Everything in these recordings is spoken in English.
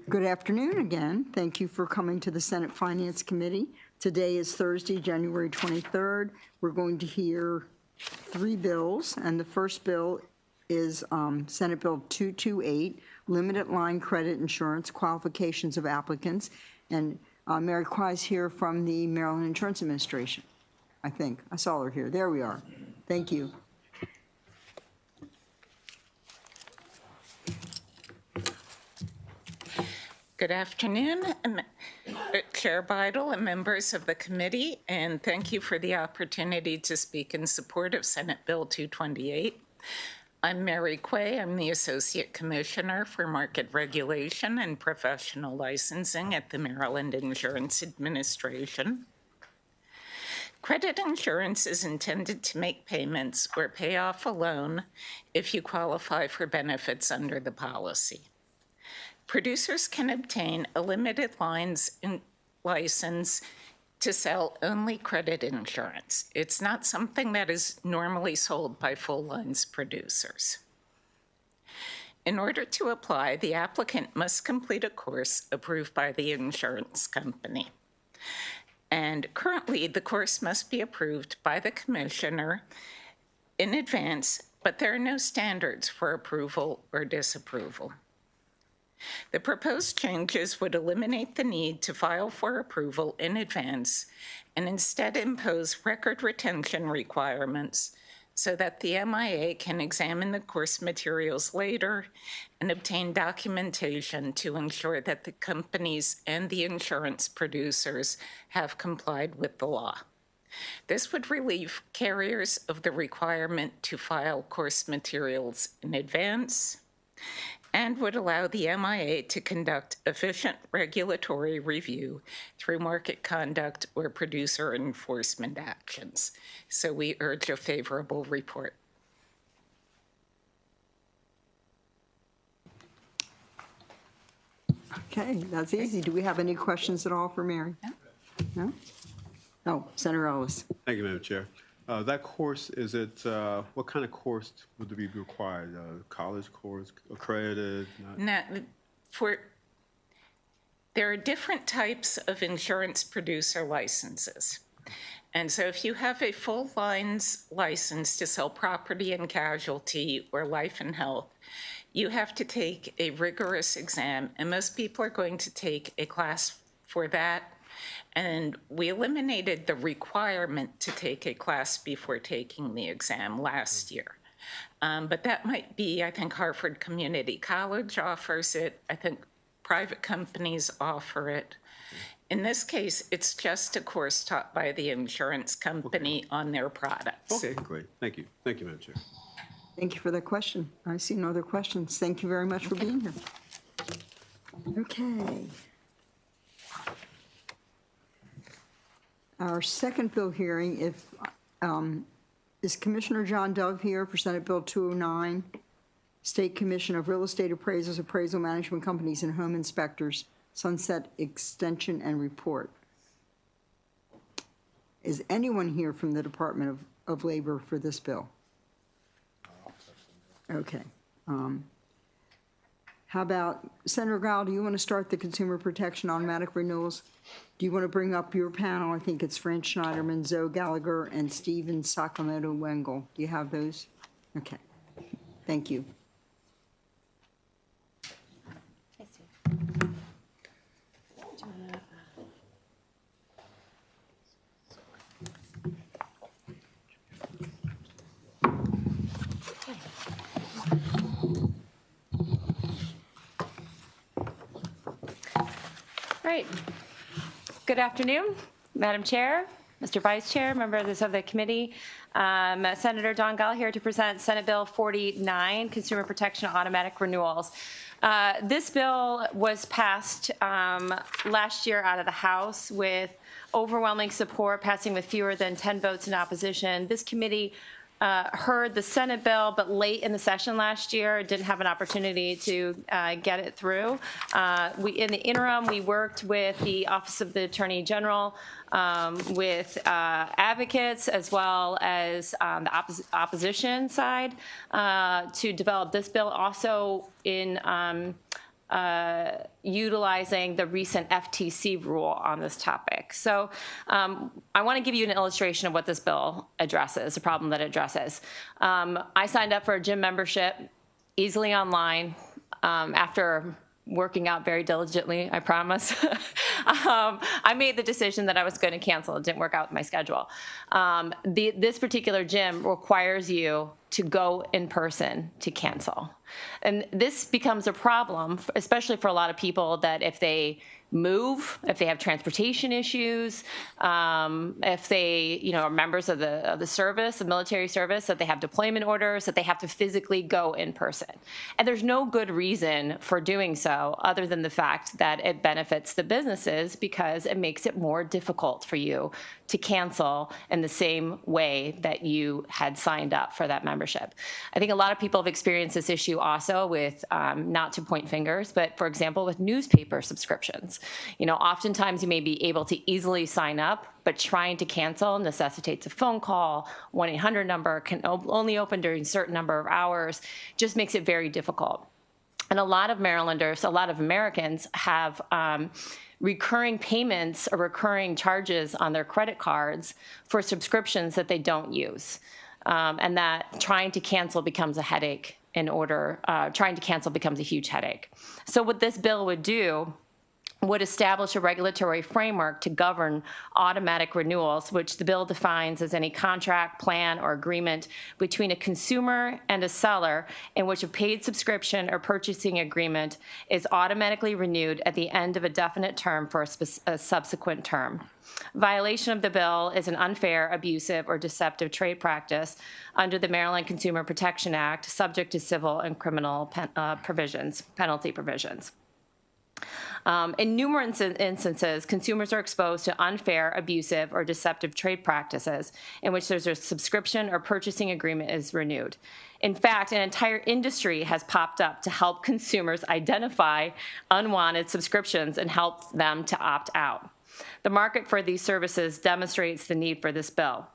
Good afternoon again. Thank you for coming to the Senate Finance Committee. Today is Thursday, January 23rd. We're going to hear 3 bills, and the first bill is Senate Bill 228, Limited Line Credit Insurance Qualifications of Applicants. And Mary Kwai is here from the Maryland Insurance Administration, I think. I saw her here. There we are. Thank you. Good afternoon, Chair Bidle and members of the committee, and thank you for the opportunity to speak in support of Senate Bill 228. I'm Mary Kwai. I'm the Associate Commissioner for Market Regulation and Professional Licensing at the Maryland Insurance Administration. Credit insurance is intended to make payments or pay off a loan if you qualify for benefits under the policy. Producers can obtain a limited lines license to sell only credit insurance. It's not something that is normally sold by full lines producers. In order to apply, the applicant must complete a course approved by the insurance company. And currently, the course must be approved by the commissioner in advance, but there are no standards for approval or disapproval. The proposed changes would eliminate the need to file for approval in advance and instead impose record retention requirements so that the MIA can examine the course materials later and obtain documentation to ensure that the companies and the insurance producers have complied with the law. This would relieve carriers of the requirement to file course materials in advance and would allow the MIA to conduct efficient regulatory review through market conduct or producer enforcement actions. So we urge a favorable report. Okay, that's easy. Do we have any questions at all for Mary? No? Oh, Senator Ellis. Thank you, Madam Chair. That course, is it, what kind of course would be required? College course, accredited? There are different types of insurance producer licenses. And so if you have a full lines license to sell property and casualty or life and health, you have to take a rigorous exam, and most people are going to take a class for that. And we eliminated the requirement to take a class before taking the exam last year. But that might be, I think Hartford Community College offers it. I think private companies offer it. In this case, it's just a course taught by the insurance company on their products. Okay, great. Thank you. Thank you, Madam Chair. Thank you for that question. I see no other questions. Thank you very much for being here. Okay. Our second bill hearing is Commissioner John Dove here for Senate Bill 209, State Commission of Real Estate Appraisers, Appraisal Management Companies, and Home Inspectors, Sunset Extension and Report. Is anyone here from the Department of Labor for this bill? Okay. How about, Senator Grau, do you want to start the consumer protection automatic renewals? Do you want to bring up your panel? I think it's Fran Schneiderman, Zoe Gallagher, and Stephen Sakamoto Wengel. Do you have those? Okay. Thank you. Right. Good afternoon, Madam Chair, Mr. Vice Chair, members of the committee. Senator Don Gall here to present Senate Bill 49, Consumer Protection Automatic Renewals. This bill was passed last year out of the House with overwhelming support, passing with fewer than 10 votes in opposition. This committee heard the Senate bill, but late in the session last year, didn't have an opportunity to get it through. In the interim, we worked with the Office of the Attorney General, with advocates, as well as the opposition side, to develop this bill. Also in utilizing the recent FTC rule on this topic. So I want to give you an illustration of what this bill addresses, the problem that it addresses. I signed up for a gym membership easily online after working out very diligently, I promise. I made the decision that I was going to cancel. It didn't work out with my schedule. This particular gym requires you to go in person to cancel. And this becomes a problem, especially for a lot of people that if they move, if they have transportation issues, if they, are members of the service, the military service, that they have deployment orders, that they have to physically go in person. And there's no good reason for doing so other than the fact that it benefits the businesses because it makes it more difficult for you to cancel in the same way that you had signed up for that membership. I think a lot of people have experienced this issue also with, not to point fingers, but for example, with newspaper subscriptions. Oftentimes you may be able to easily sign up, but trying to cancel necessitates a phone call. 1-800 number can only open during a certain number of hours, just makes it very difficult. And a lot of Marylanders, a lot of Americans have recurring payments or recurring charges on their credit cards for subscriptions that they don't use. And that trying to cancel becomes a headache trying to cancel becomes a huge headache. So what this bill would do would establish a regulatory framework to govern automatic renewals, which the bill defines as any contract, plan, or agreement between a consumer and a seller in which a paid subscription or purchasing agreement is automatically renewed at the end of a definite term for a subsequent term. Violation of the bill is an unfair, abusive, or deceptive trade practice under the Maryland Consumer Protection Act, subject to civil and criminal penalty provisions. In numerous instances, consumers are exposed to unfair, abusive, or deceptive trade practices in which there's a subscription or purchasing agreement is renewed. In fact, an entire industry has popped up to help consumers identify unwanted subscriptions and help them to opt out. The market for these services demonstrates the need for this bill.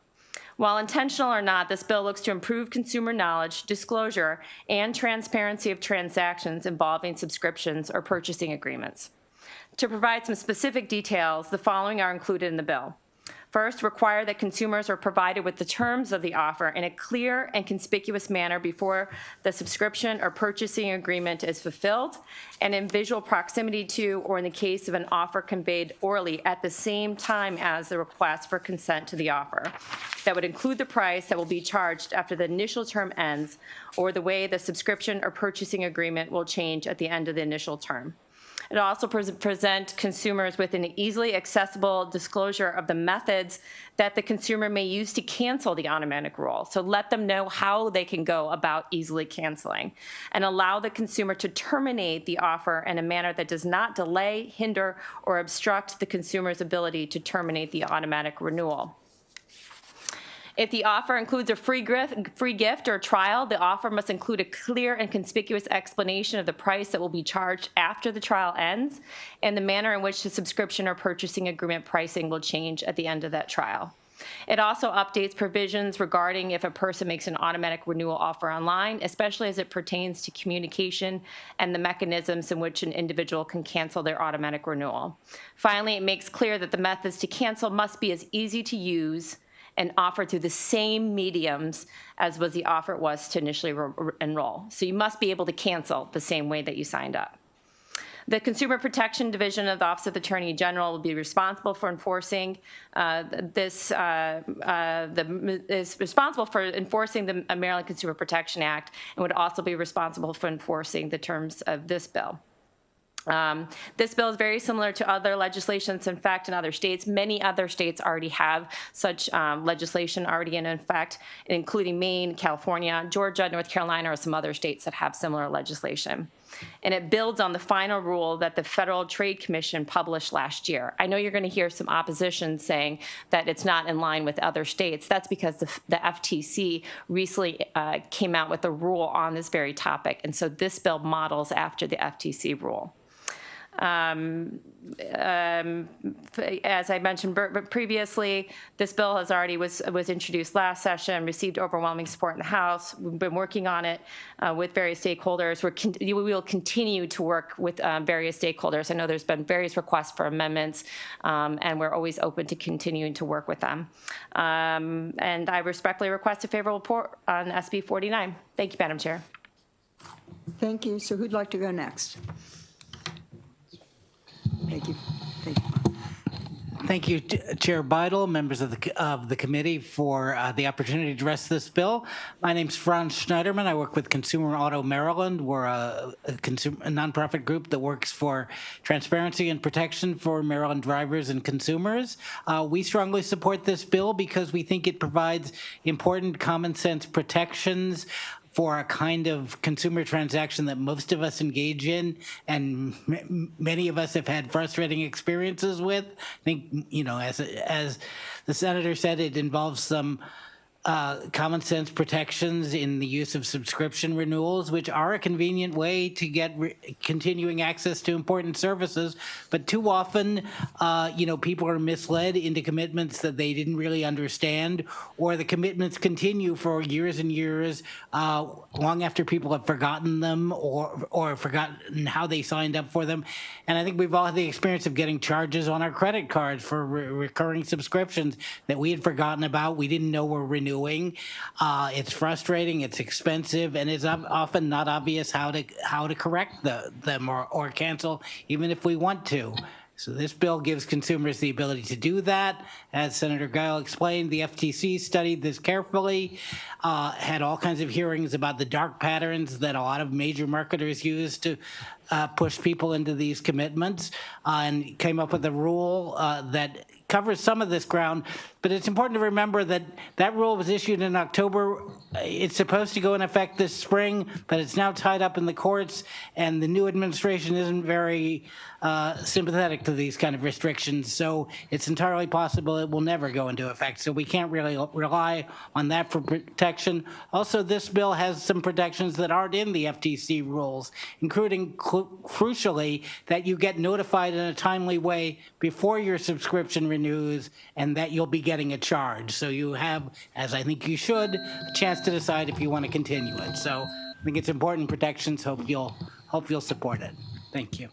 While intentional or not, this bill looks to improve consumer knowledge, disclosure, and transparency of transactions involving subscriptions or purchasing agreements. To provide some specific details, the following are included in the bill. First, require that consumers are provided with the terms of the offer in a clear and conspicuous manner before the subscription or purchasing agreement is fulfilled and in visual proximity to, or in the case of an offer conveyed orally at the same time as the request for consent to the offer. That would include the price that will be charged after the initial term ends or the way the subscription or purchasing agreement will change at the end of the initial term. It also present consumers with an easily accessible disclosure of the methods that the consumer may use to cancel the automatic rule. So let them know how they can go about easily canceling and allow the consumer to terminate the offer in a manner that does not delay, hinder, or obstruct the consumer's ability to terminate the automatic renewal. If the offer includes a free gift or trial, the offer must include a clear and conspicuous explanation of the price that will be charged after the trial ends and the manner in which the subscription or purchasing agreement pricing will change at the end of that trial. It also updates provisions regarding if a person makes an automatic renewal offer online, especially as it pertains to communication and the mechanisms in which an individual can cancel their automatic renewal. Finally, it makes clear that the methods to cancel must be as easy to use and offered through the same mediums as was the offer it was to initially enroll. So you must be able to cancel the same way that you signed up. The Consumer Protection Division of the Office of the Attorney General will be responsible for enforcing is responsible for enforcing the Maryland Consumer Protection Act and would also be responsible for enforcing the terms of this bill. This bill is very similar to other legislations. In fact, in other states, many other states already have such legislation already in effect, including Maine, California, Georgia, North Carolina, or some other states that have similar legislation. And it builds on the final rule that the Federal Trade Commission published last year. I know you're going to hear some opposition saying that it's not in line with other states. That's because the FTC recently came out with a rule on this very topic. And so this bill models after the FTC rule. As I mentioned previously, this bill was introduced last session, received overwhelming support in the House. We've been working on it with various stakeholders. We will continue to work with various stakeholders. I know there's been various requests for amendments, and we're always open to continuing to work with them. And I respectfully request a favorable report on SB 49. Thank you, Madam Chair. Thank you. So who'd like to go next? Thank you. Thank you. Thank you, Chair Beidel, members of the committee, for the opportunity to address this bill. My name's Franz Schneiderman. I work with Consumer Auto Maryland. We're a nonprofit group that works for transparency and protection for Maryland drivers and consumers. We strongly support this bill because we think it provides important common sense protections for a kind of consumer transaction that most of us engage in, and many of us have had frustrating experiences with. I think, as the senator said, it involves some common sense protections in the use of subscription renewals, which are a convenient way to get continuing access to important services. But too often, people are misled into commitments that they didn't really understand, or the commitments continue for years and years, long after people have forgotten them or forgotten how they signed up for them. And I think we've all had the experience of getting charges on our credit cards for recurring subscriptions that we had forgotten about, we didn't know were renewing. It's frustrating, it's expensive, and it's often not obvious how to correct them or cancel, even if we want to. So this bill gives consumers the ability to do that. As Senator Geil explained, the FTC studied this carefully, had all kinds of hearings about the dark patterns that a lot of major marketers use to push people into these commitments, and came up with a rule that covers some of this ground. But it's important to remember that that rule was issued in October. It's supposed to go in effect this spring, but it's now tied up in the courts, and the new administration isn't very sympathetic to these kind of restrictions. So it's entirely possible it will never go into effect. So we can't really rely on that for protection. Also, this bill has some protections that aren't in the FTC rules, including crucially that you get notified in a timely way before your subscription renews, and that you'll be getting a charge. So you have, as I think you should, a chance to decide if you want to continue it. So I think it's important protections. Hope you'll support it. Thank you.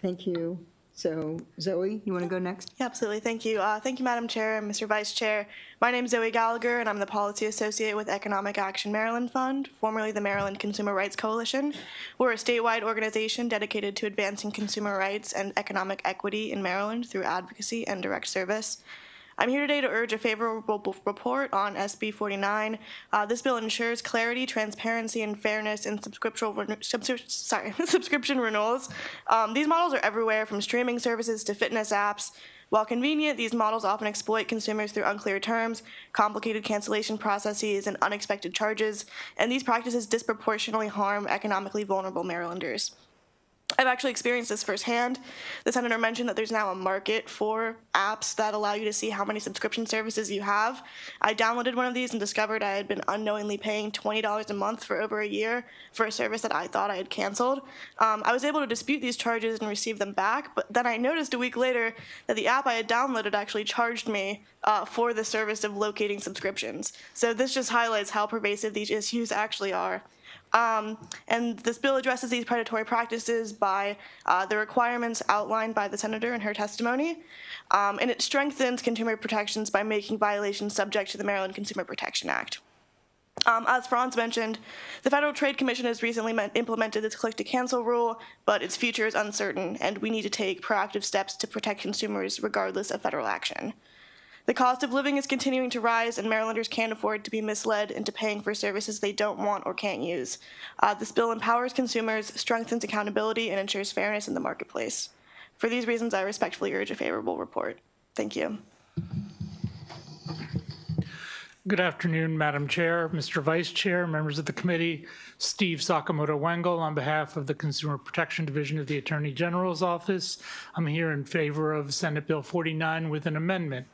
Thank you. So Zoe, you want to go next? Yeah, absolutely. Thank you. Thank you, Madam Chair and Mr. Vice Chair. My name is Zoe Gallagher, and I'm the Policy Associate with Economic Action Maryland Fund, formerly the Maryland Consumer Rights Coalition. We're a statewide organization dedicated to advancing consumer rights and economic equity in Maryland through advocacy and direct service. I'm here today to urge a favorable report on SB 49. This bill ensures clarity, transparency, and fairness in subscription renewals. These models are everywhere, from streaming services to fitness apps. While convenient, these models often exploit consumers through unclear terms, complicated cancellation processes, and unexpected charges, and these practices disproportionately harm economically vulnerable Marylanders. I've actually experienced this firsthand. The senator mentioned that there's now a market for apps that allow you to see how many subscription services you have. I downloaded one of these and discovered I had been unknowingly paying $20 a month for over a year for a service that I thought I had canceled. I was able to dispute these charges and receive them back, but then I noticed a week later that the app I had downloaded actually charged me for the service of locating subscriptions. So this just highlights how pervasive these issues actually are. And this bill addresses these predatory practices by the requirements outlined by the senator in her testimony, and it strengthens consumer protections by making violations subject to the Maryland Consumer Protection Act. As Franz mentioned, the Federal Trade Commission has recently implemented this click-to-cancel rule, but its future is uncertain, and we need to take proactive steps to protect consumers regardless of federal action. The cost of living is continuing to rise, and Marylanders can't afford to be misled into paying for services they don't want or can't use. This bill empowers consumers, strengthens accountability, and ensures fairness in the marketplace. For these reasons, I respectfully urge a favorable report. Thank you. Good afternoon, Madam Chair, Mr. Vice Chair, members of the committee. Steve Sakamoto Wengel on behalf of the Consumer Protection Division of the Attorney General's Office. I'm here in favor of Senate Bill 49 with an amendment.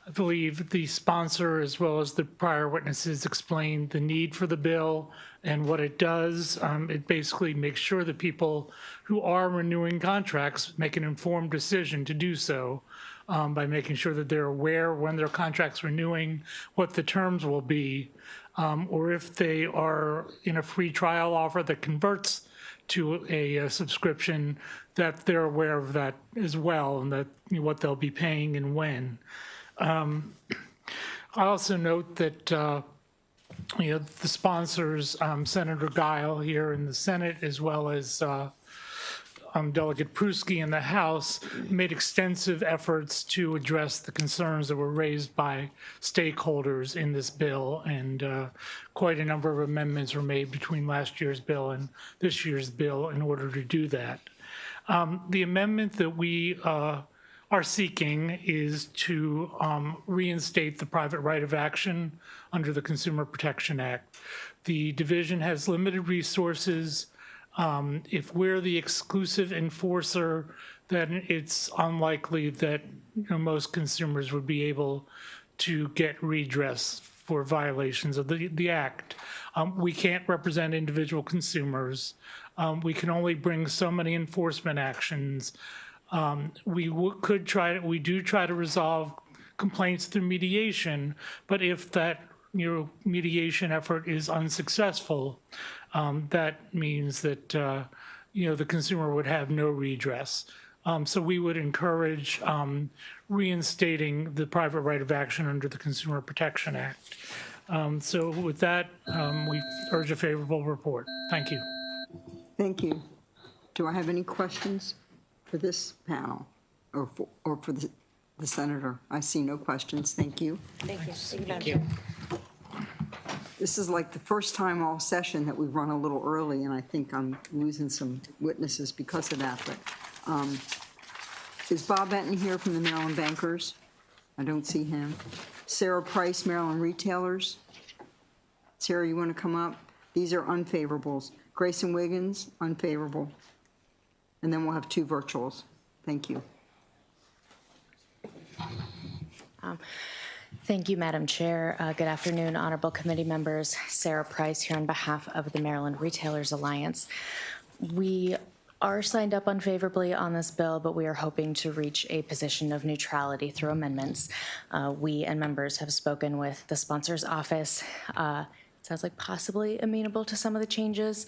I believe the sponsor, as well as the prior witnesses, explained the need for the bill and what it does. It basically makes sure that people who are renewing contracts make an informed decision to do so by making sure that they're aware when their contract's renewing, what the terms will be, or if they are in a free trial offer that converts to a subscription, that they're aware of that as well, and that what they'll be paying and when. I also note that the sponsors, Senator Guile here in the Senate, as well as Delegate Pruski in the House, made extensive efforts to address the concerns that were raised by stakeholders in this bill, and quite a number of amendments were made between last year's bill and this year's bill in order to do that. The amendment that we are seeking is to reinstate the private right of action under the Consumer Protection Act. The division has limited resources. If we're the exclusive enforcer, then it's unlikely that most consumers would be able to get redress for violations of the Act. We can't represent individual consumers. We can only bring so many enforcement actions. We do try to resolve complaints through mediation, but if that mediation effort is unsuccessful, that means that the consumer would have no redress. So we would encourage reinstating the private right of action under the Consumer Protection Act. So with that, we urge a favorable report. Thank you. Thank you. Do I have any questions for this panel or for the senator? I see no questions. Thank you. Thank you. This is like the first time all session that we've run a little early, and I think I'm losing some witnesses because of that. But is Bob Benton here from the Maryland Bankers? I don't see him. Sarah Price, Maryland Retailers. Sarah, you want to come up? These are unfavorables. Grayson Wiggins, unfavorable. And then we'll have 2 virtuals. Thank you. Thank you, Madam Chair. Good afternoon, honorable committee members. Sarah Price here on behalf of the Maryland Retailers Alliance. We are signed up unfavorably on this bill, but we are hoping to reach a position of neutrality through amendments. We and members have spoken with the sponsor's office. Sounds like possibly amenable to some of the changes,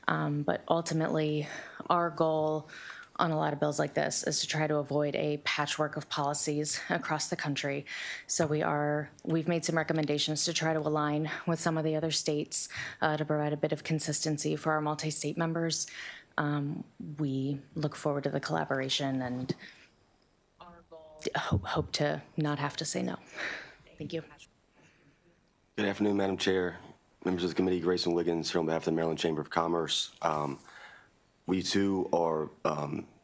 but ultimately our goal on a lot of bills like this is to try to avoid a patchwork of policies across the country. So we've made some recommendations to try to align with some of the other states to provide a bit of consistency for our multi-state members. We look forward to the collaboration and hope to not have to say no. Thank you. Good afternoon, Madam Chair, members of the committee. Grayson Wiggins here on behalf of the Maryland Chamber of Commerce. We too are,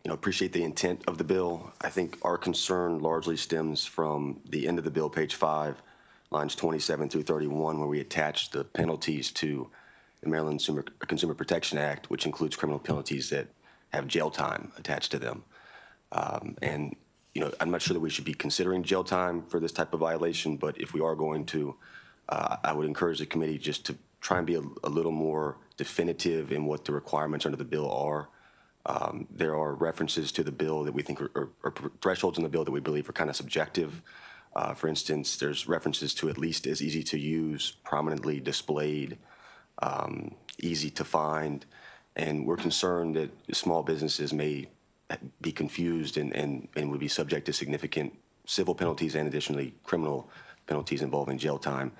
appreciate the intent of the bill. I think our concern largely stems from the end of the bill, page 5, lines 27 through 31, where we attach the penalties to the Maryland Consumer Protection Act, which includes criminal penalties that have jail time attached to them. And I'm not sure that we should be considering jail time for this type of violation, but if we are going to, I would encourage the committee just to try and be a little more definitive in what the requirements under the bill are. There are references to the bill that we think are thresholds in the bill that we believe are kind of subjective. For instance, there's references to at least as easy to use, prominently displayed, easy to find, and we're concerned that small businesses may be confused and would be subject to significant civil penalties and additionally criminal penalties involving jail time.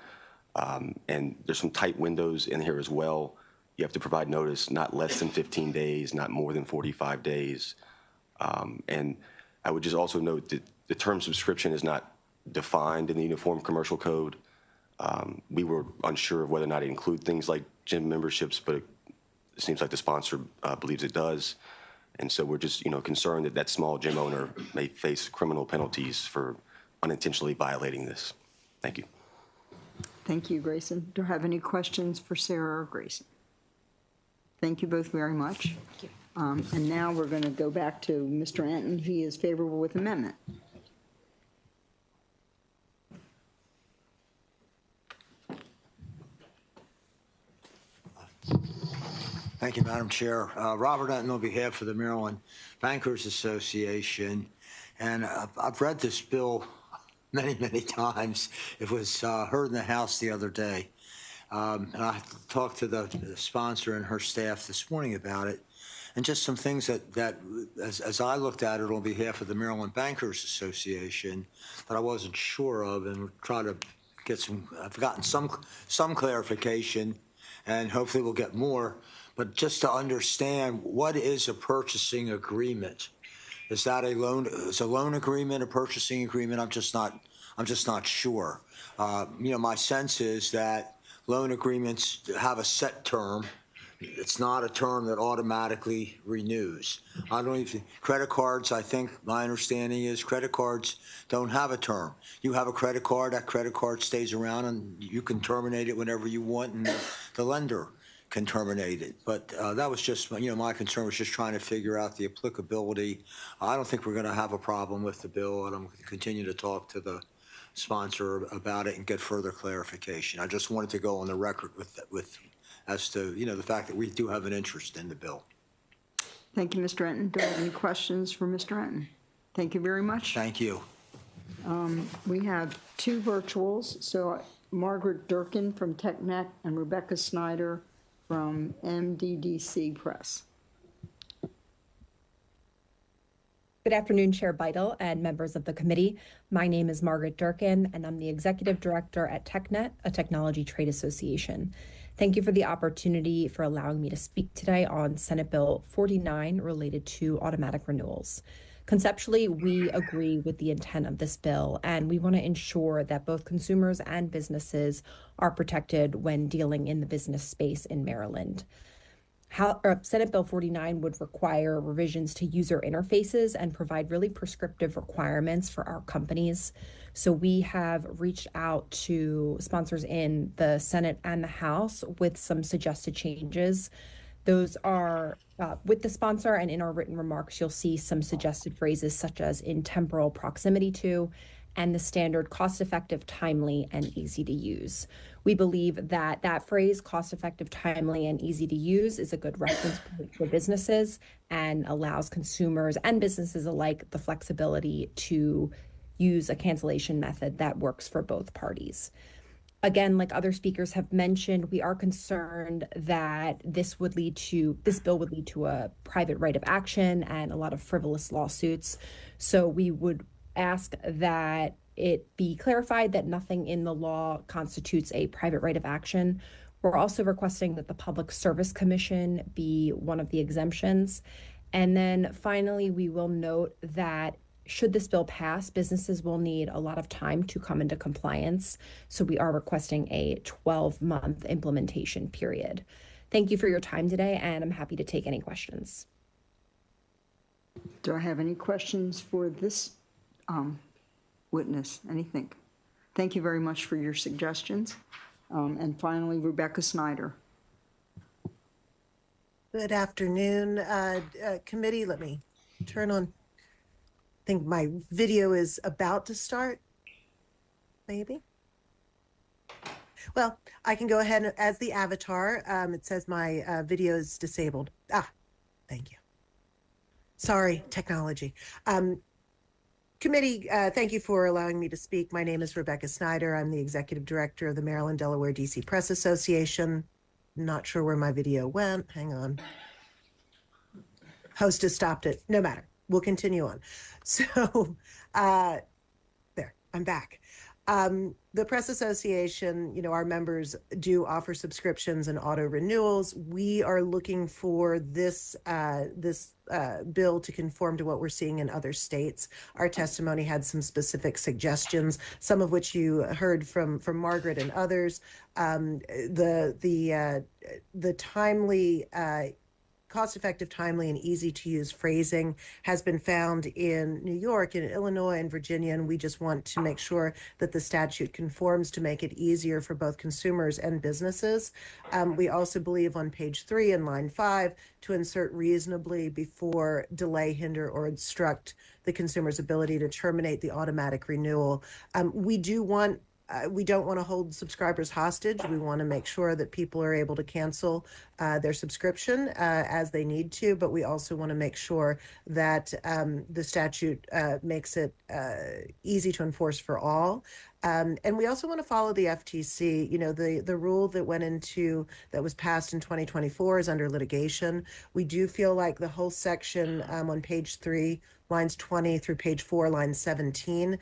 And there's some tight windows in here as well. You have to provide notice not less than 15 days, not more than 45 days. And I would just also note that the term subscription is not defined in the Uniform Commercial Code. We were unsure of whether or not it include things like gym memberships, but it seems like the sponsor believes it does. And so we're just, concerned that that small gym owner may face criminal penalties for unintentionally violating this. Thank you. Thank you, Grayson. Do I have any questions for Sarah or Grayson? Thank you both very much. Thank you. And now we're going to go back to Mr. Anton. He is favorable with amendment. Thank you, Madam Chair. Robert Enton on behalf of the Maryland Bankers Association. And I've read this bill many, many times. It was heard in the House the other day. And I talked to the sponsor and her staff this morning about it. And just some things that as I looked at it on behalf of the Maryland Bankers Association, that I wasn't sure of, and try to get I've gotten some clarification, and hopefully we'll get more. But just to understand, what is a purchasing agreement? Is that a loan? Is a loan agreement a purchasing agreement? I'm just not sure. My sense is that loan agreements have a set term. It's not a term that automatically renews. I don't even, credit cards, I think my understanding is credit cards don't have a term. You have a credit card, that credit card stays around and you can terminate it whenever you want, and the lender can terminate it. But that was just, my concern was just trying to figure out the applicability. I don't think we're going to have a problem with the bill, and I'm going to continue to talk to the sponsor about it and get further clarification. I just wanted to go on the record with as to, the fact that we do have an interest in the bill. Thank you, Mr. Enton. Do I have any questions for Mr. Enton? Thank you very much. Thank you. We have two virtuals. So Margaret Durkin from TechNet and Rebecca Snyder from MDDC Press. Good afternoon, Chair Beidel and members of the committee. My name is Margaret Durkin, and I'm the Executive Director at TechNet, a technology trade association. Thank you for the opportunity for allowing me to speak today on Senate Bill 49 related to automatic renewals. Conceptually, we agree with the intent of this bill, and we want to ensure that both consumers and businesses are protected when dealing in the business space in Maryland. Senate Bill 49 would require revisions to user interfaces and provide really prescriptive requirements for our companies. So we have reached out to sponsors in the Senate and the House with some suggested changes. Those are with the sponsor, and in our written remarks, you'll see some suggested phrases such as in temporal proximity to, and the standard cost-effective, timely, and easy to use. We believe that that phrase, cost-effective, timely, and easy to use, is a good reference point for businesses and allows consumers and businesses alike the flexibility to use a cancellation method that works for both parties. Again, like other speakers have mentioned, we are concerned that this bill would lead to a private right of action and a lot of frivolous lawsuits. So we would ask that it be clarified that nothing in the law constitutes a private right of action. We're also requesting that the Public Service Commission be one of the exemptions. And then finally, we will note that should this bill pass, businesses will need a lot of time to come into compliance. So we are requesting a 12-month implementation period. Thank you for your time today, and I'm happy to take any questions. Do I have any questions for this witness? Anything? Thank you very much for your suggestions. And finally, Rebecca Snyder. Good afternoon, committee. Let me turn on. I think my video is about to start, maybe. Well, I can go ahead as the avatar. It says my video is disabled. Thank you. Sorry, technology. Committee, thank you for allowing me to speak. My name is Rebecca Snyder. I'm the Executive Director of the Maryland Delaware DC Press Association. Not sure where my video went. Hang on. Host has stopped it. No matter. We'll continue on. So there, I'm back. The Press Association, our members do offer subscriptions and auto renewals. We are looking for this bill to conform to what we're seeing in other states. Our testimony had some specific suggestions, some of which you heard from Margaret and others. The timely cost-effective, timely, and easy-to-use phrasing has been found in New York, in Illinois, and Virginia, and we just want to make sure that the statute conforms to make it easier for both consumers and businesses. We also believe on page 3 in line 5 to insert reasonably before delay, hinder, or obstruct the consumer's ability to terminate the automatic renewal. We do want we don't want to hold subscribers hostage. We want to make sure that people are able to cancel their subscription as they need to, but we also want to make sure that the statute makes it easy to enforce for all. And we also want to follow the FTC. You know, the rule that was passed in 2024 is under litigation. We do feel like the whole section on page 3, lines 20 through page 4, line 17,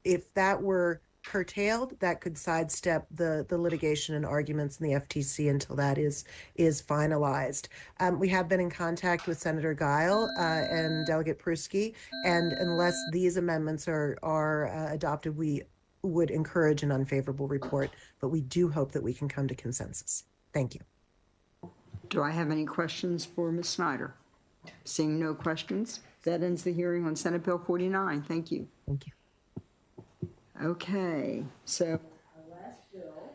if that were curtailed, that could sidestep the litigation and arguments in the FTC until that is finalized. We have been in contact with Senator Guile and Delegate Pruski, and unless these amendments are adopted, we would encourage an unfavorable report, but we do hope that we can come to consensus. Thank you. Do I have any questions for Ms. Snyder? Seeing no questions, that ends the hearing on Senate Bill 49. Thank you. Thank you. Okay, so our last bill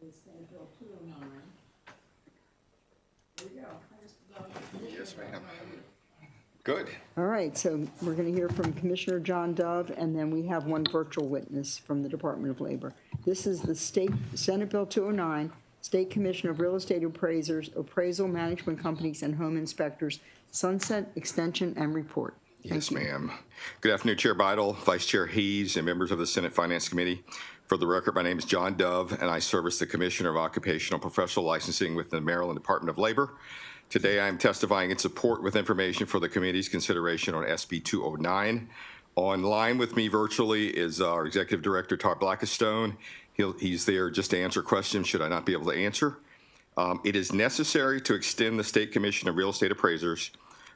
is Senate Bill 209. There you go. Yes, ma'am. Good. All right, so we're going to hear from Commissioner John Dove, and then we have one virtual witness from the Department of Labor. This is the Senate Bill 209, State Commission of Real Estate Appraisers, Appraisal Management Companies, and Home Inspectors, Sunset Extension and Report. Yes, ma'am. Good afternoon, Chair Bidle, Vice Chair Hayes, and members of the Senate Finance Committee. For the record, my name is John Dove, and I serve as the Commissioner of Occupational Professional Licensing with the Maryland Department of Labor. Today, I am testifying in support with information for the committee's consideration on SB 209. Online with me virtually is our Executive Director, Todd Blackistone. He's there just to answer questions should I not be able to answer. It is necessary to extend the State Commission of Real Estate Appraisers,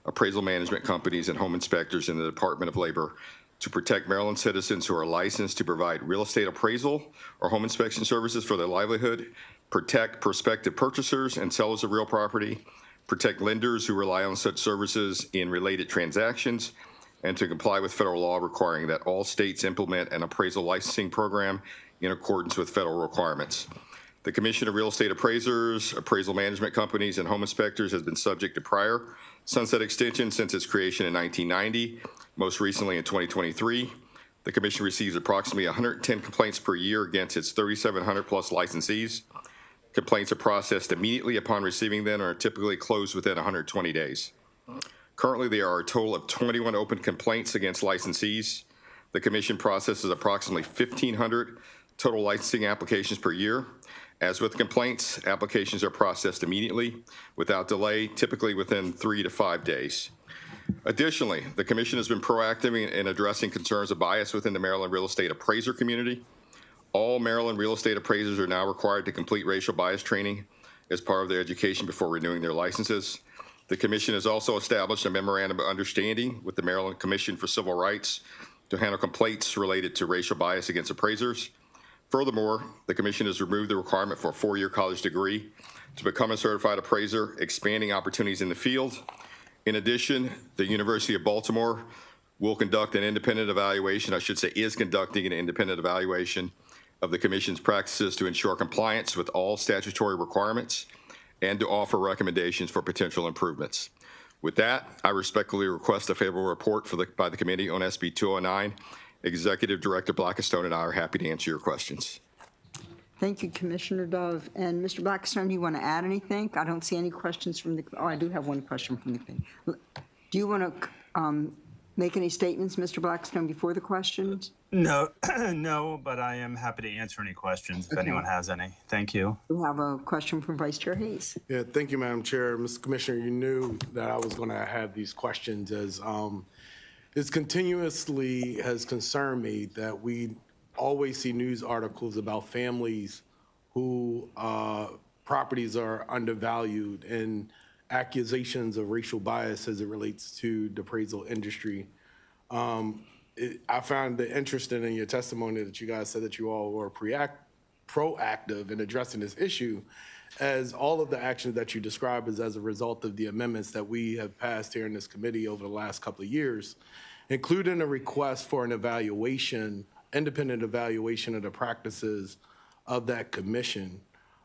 Appraisal Management Companies, and Home Inspectors in the Department of Labor to protect Maryland citizens who are licensed to provide real estate appraisal or home inspection services for their livelihood, protect prospective purchasers and sellers of real property, protect lenders who rely on such services in related transactions, and to comply with federal law requiring that all states implement an appraisal licensing program in accordance with federal requirements. The Commission of Real Estate Appraisers, Appraisal Management Companies, and Home Inspectors has been subject to prior sunset extension since its creation in 1990, most recently in 2023. The Commission receives approximately 110 complaints per year against its 3,700 plus licensees. Complaints are processed immediately upon receiving them and are typically closed within 120 days. Currently, there are a total of 21 open complaints against licensees. The Commission processes approximately 1,500 total licensing applications per year. As with complaints, applications are processed immediately without delay, typically within 3 to 5 days. Additionally, the Commission has been proactive in addressing concerns of bias within the Maryland real estate appraiser community. All Maryland real estate appraisers are now required to complete racial bias training as part of their education before renewing their licenses. The Commission has also established a memorandum of understanding with the Maryland Commission for Civil Rights to handle complaints related to racial bias against appraisers. Furthermore, the Commission has removed the requirement for a 4-year college degree to become a certified appraiser, expanding opportunities in the field. In addition, the University of Baltimore will conduct an independent evaluation, is conducting an independent evaluation of the Commission's practices to ensure compliance with all statutory requirements and to offer recommendations for potential improvements. With that, I respectfully request a favorable report by the committee on SB 209. Executive Director Blackistone and I are happy to answer your questions. Thank you, Commissioner Dove. And Mr. Blackistone, do you want to add anything? I don't see any questions from the, I do have one question from the committee. Do you want to make any statements, Mr. Blackistone, before the questions? No, no, but I am happy to answer any questions if anyone has any. Thank you. We have a question from Vice Chair Hayes. Yeah, thank you, Madam Chair. Mr. Commissioner, you knew that I was going to have these questions as this continuously has concerned me that we always see news articles about families who properties are undervalued and accusations of racial bias as it relates to the appraisal industry. I found it interesting in your testimony that you guys said that you all were proactive in addressing this issue, as all of the actions that you describe is as a result of the amendments that we have passed here in this committee over the last couple of years, including a request for an evaluation, independent evaluation of the practices of that commission.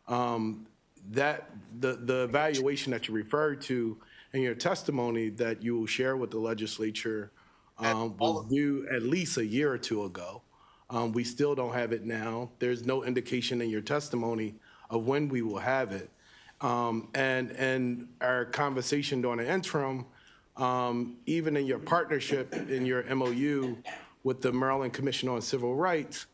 That the evaluation that you referred to in your testimony that you will share with the legislature was due at least a year or two ago. We still don't have it now. There's no indication in your testimony of when we will have it. And our conversation during the interim, even in your partnership in your MOU with the Maryland Commission on Civil Rights,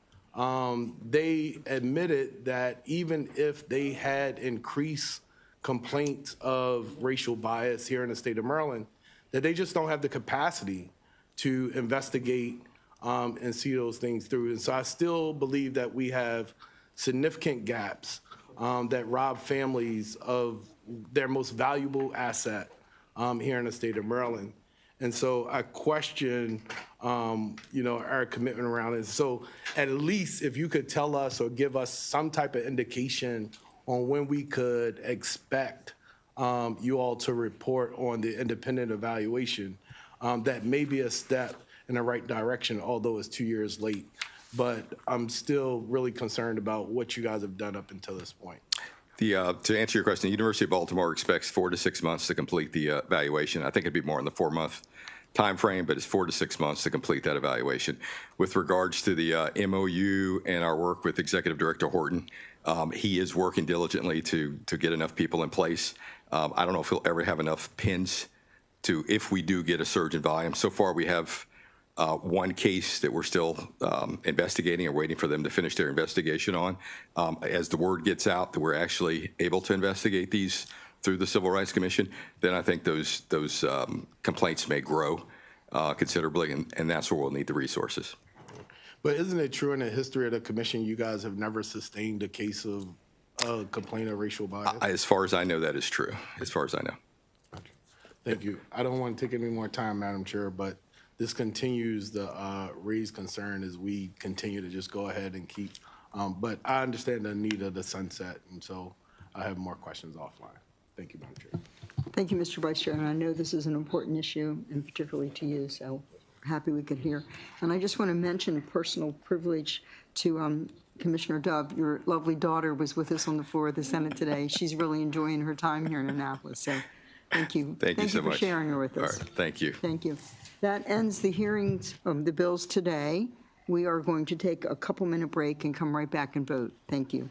they admitted that even if they had increased complaints of racial bias here in the state of Maryland, that they just don't have the capacity to investigate and see those things through. And so I still believe that we have significant gaps that rob families of their most valuable asset here in the state of Maryland. And so I question, our commitment around it. So at least if you could tell us or give us some type of indication on when we could expect you all to report on the independent evaluation, that may be a step in the right direction, although it's 2 years late. But I'm still really concerned about what you guys have done up until this point. To answer your question, the University of Baltimore expects 4 to 6 months to complete the evaluation. I think it'd be more in the 4-month time frame, but it's 4 to 6 months to complete that evaluation. With regards to the MOU and our work with Executive Director Horton, he is working diligently to get enough people in place. I don't know if he'll ever have enough pins to, if we do get a surge in volume. So far, we have one case that we're still investigating or waiting for them to finish their investigation on. As the word gets out that we're actually able to investigate these through the Civil Rights Commission, then I think those complaints may grow considerably, and that's where we'll need the resources. But isn't it true in the history of the commission, you guys have never sustained a case of a complaint of racial bias? As far as I know, that is true, as far as I know. Thank you. I don't want to take any more time, Madam Chair, but this continues to raise concern as we continue to just go ahead and keep. But I understand the need of the sunset, and so I have more questions offline. Thank you, Madam Chair. Thank you, Mr. Vice Chair, and I know this is an important issue, and particularly to you, so happy we could hear. And I just want to mention a personal privilege to Commissioner Dove. Your lovely daughter was with us on the floor of the Senate today. She's really enjoying her time here in Annapolis, so thank you. Thank you so much for sharing her with us. All right, thank you. Thank you. That ends the hearings of the bills today. We are going to take a couple-minute break and come right back and vote. Thank you.